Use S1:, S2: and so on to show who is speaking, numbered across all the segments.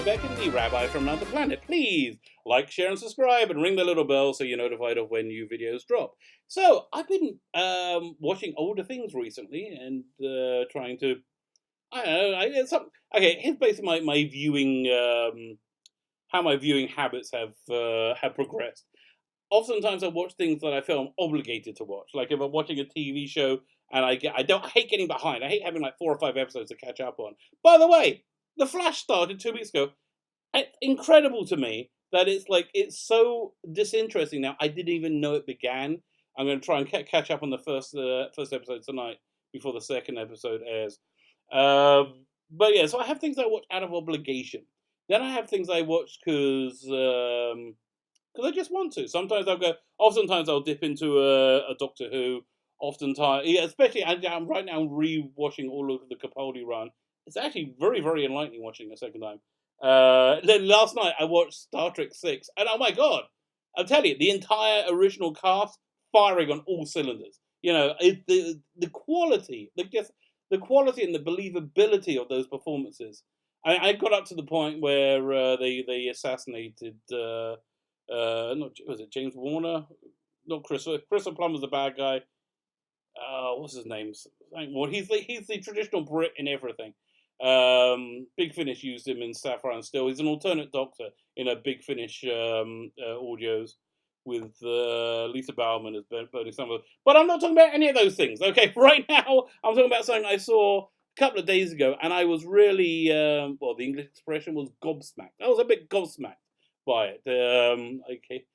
S1: Lebeckin, the rabbi from another planet. Please like, share, and subscribe, and ring the little bell so you're notified of when new videos drop. So I've been watching older things recently and trying to, I don't know. Okay, here's basically my viewing, how my viewing habits have progressed. Oftentimes I watch things that I feel I'm obligated to watch. Like if I'm watching a TV show and I hate getting behind. I hate having like 4 or 5 episodes to catch up on. By the way, The Flash started 2 weeks ago. It's incredible to me that it's so disinteresting now. I didn't even know it began. I'm going to try and catch up on the first episode tonight before the second episode airs. But yeah, so I have things I watch out of obligation. Then I have things I watch because I just want to. Oftentimes I'll dip into a Doctor Who. Oftentimes, yeah, especially right now I'm re-watching all of the Capaldi run. It's actually very, very enlightening watching it a second time. Then last night I watched Star Trek 6, and oh my god, I'm telling you, the entire original cast firing on all cylinders. You know, the quality, the quality and the believability of those performances. I got up to the point where they assassinated. Not was it James Warner? Not Chris. Chris Plummer's the bad guy. What's his name? Well, he's the traditional Brit in everything. Big Finish used him in Sapphire and Steel. He's an alternate Doctor in a Big Finish audios with Lisa Bowerman as Bernie Summerall. But I'm not talking about any of those things. Okay, right now I'm talking about something I saw a couple of days ago, and I was really the English expression was gobsmacked. I was a bit gobsmacked by it. Okay,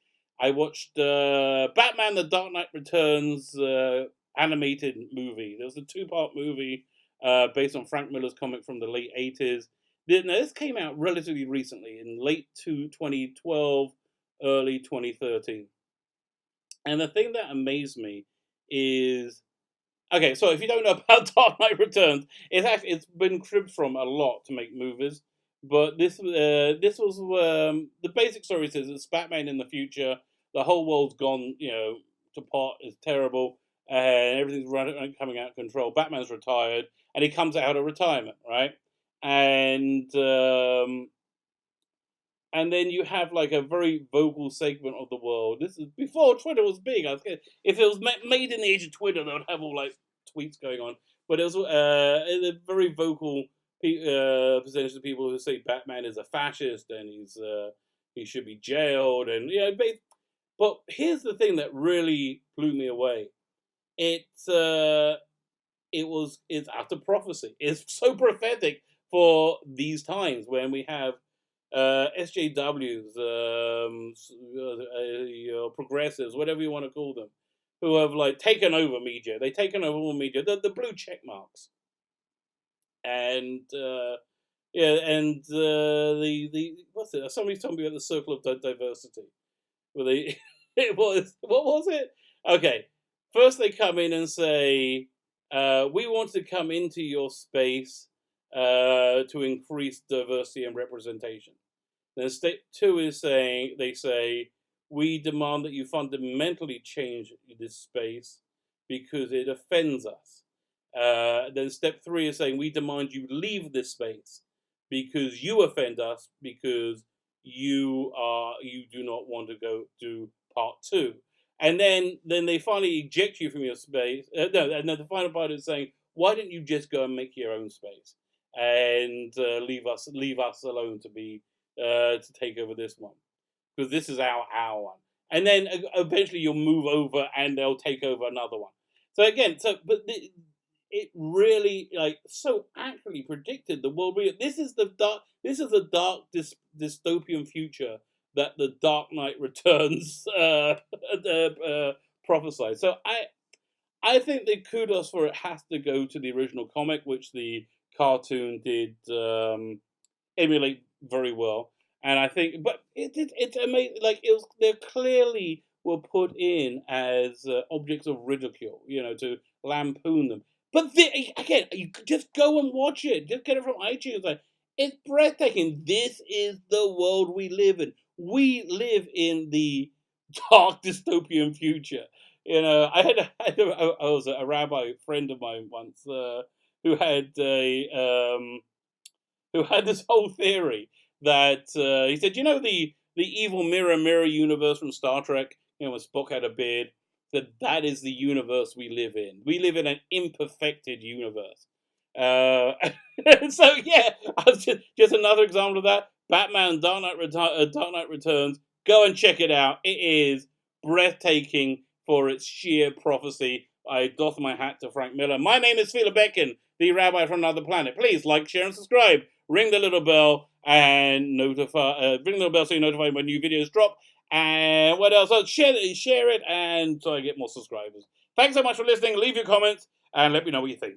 S1: I watched Batman: The Dark Knight Returns animated movie. There was a 2-part movie based on Frank Miller's comic from the late 80s. Now, this came out relatively recently, in late 2012, early 2013. And the thing that amazed me is, okay, so if you don't know about Dark Knight Returns, it's been cribbed from a lot to make movies. But this was the basic story says it's Batman in the future. The whole world's gone, to pot. It's terrible, and everything's coming out of control. Batman's retired, and he comes out of retirement, right? And then you have like a very vocal segment of the world. This is before Twitter was big. I was scared. If it was made in the age of Twitter, they would have all like tweets going on. But it was a very vocal percentage of people who say Batman is a fascist and he should be jailed, and but here's the thing that really blew me away. It's after Prophercy. It's so prophetic for these times when we have SJWs, progressives, whatever you want to call them, who have like taken over media. They've taken over all media. The blue check marks. And the what's it? Somebody's told me about the circle of diversity. Where they what was it? Okay, first they come in and say, we want to come into your space to increase diversity and representation. Then step 2 is they say we demand that you fundamentally change this space because it offends us. Then step 3 is saying we demand you leave this space because you offend us, because you do not want to go to part 2. And then they finally eject you from your space. And then the final part is saying, why don't you just go and make your own space and leave us alone to take over this one, because this is our one. And then eventually you'll move over and they'll take over another one. So again, it really so accurately predicted the world. This is the dark dystopian future that the Dark Knight Returns prophesied. So I think the kudos for it has to go to the original comic, which the cartoon did emulate very well. And I think, but it's amazing. They clearly were put in as objects of ridicule, to lampoon them. But again, you just go and watch it. Just get it from iTunes. It's breathtaking. This is the world we live in. We live in the dark dystopian future. I was a rabbi friend of mine once who had this whole theory that he said, you know, the evil mirror universe from Star Trek, you know, when Spock had a beard, that is the universe we live in. We live in an imperfected universe. Uh, so yeah, just another example of that. Batman Dark Knight Returns. Go and check it out. It is breathtaking for its sheer prophecy. I doff my hat to Frank Miller. My name is Philip Becken, the Rabbi from Another Planet. Please like, share, and subscribe. Ring the little bell and ring the little bell so you're notified when new videos drop. And what else? Oh, share it, and so I get more subscribers. Thanks so much for listening. Leave your comments and let me know what you think.